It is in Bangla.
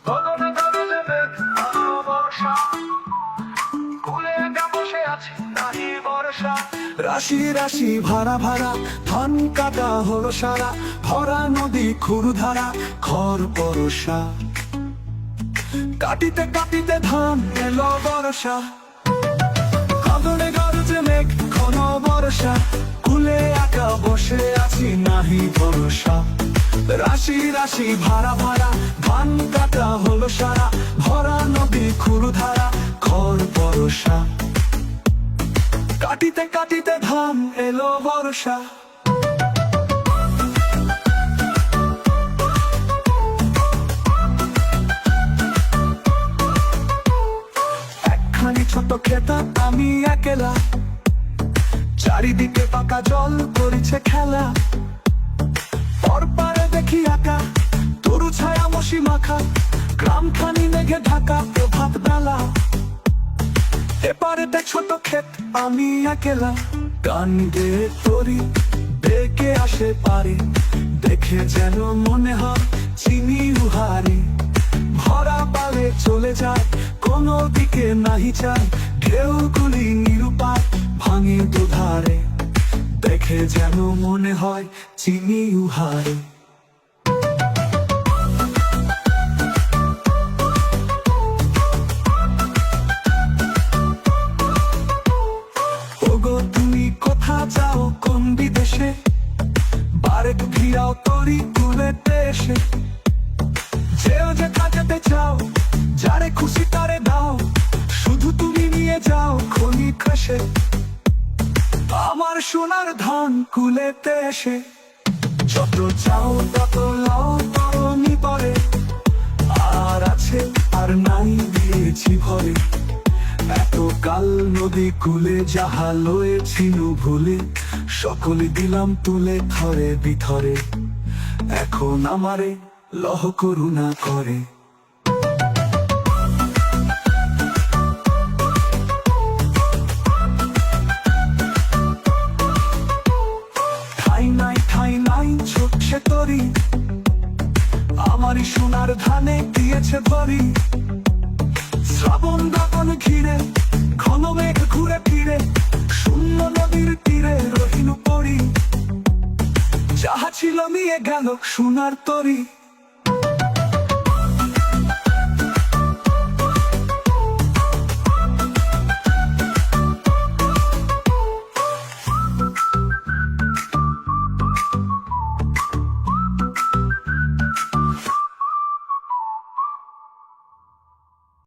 গগনে গরজে মেঘ আলো বর্ষা, কুলে একা বসে আছে নাহি বর্ষা। রাশি রাশি ভাড়া ভাড়া ধান কাটা হলো সারা, ভরা নদী ক্ষুরধারা খড় বরষা। কাটিতে কাটিতে ধান এলো বর্ষা, গগনে গরজে মেঘ ঘন বর্ষা, কুলে একা বসে আছি নাহি ভরসা। রাশি রাশি ভাড়া ভাড়া ধান কাটা হলো সারা, ভরা নদী ক্ষুরধারা খড় বরষা। কাটিতে কাটিতে ধান এলো বর্ষা। একখানি ছোট খেতা আমি একেলা, চারিদিকে পাকা জল করেছে খেলা। পরপারে দেখি আঁকা তরু ছায়া মশি মাখা, গ্রামখানি মেঘে ঢাকা প্রভাত বেলা। এপারেতে ছোট ক্ষেত আমি একেলা, গান গেয়ে তরি ডেকে আসে পারে, দেখে যেন মনে হয় চিনি উহারে। ভরা পালে চলে যায় কোনো দিকে নাহি চায়, ঢেউগুলি নিরুপায় ভাঙে দুধারে, দেখে যেন মনে হয় চিনি উহারে। ওগো তুমি কোথা যাও কোন বিদেশে, বারেক ফিরাও তরি তুলেতে এসে। যেও যে কাটাতে চাও যারে খুশি তারে দাও, শুধু তুমি নিয়ে যাও খনি খসে আমার সোনার ধান কুলেতে এসে। যত চাও তত লাও তরণী পরে, আর আছে আর নাই দিয়েছি ভরে। এত কাল নদী কুলে যাহা লয়েছিনু ভুলে, সকলে দিলাম তুলে থরে বিথরে, এখন আমারে লহ করুণা করে। ঠাই নাই ছুটছে তরি, আমারই সোনার ধানে দিয়েছে ভরি। শ্রাবণ গগন ঘিরে ঘন মেঘ ঘুরে ফিরে, শূন্য নদীর তীরে রহিনু পড়ি। যাহা ছিল নিয়ে গেল সোনার তরি।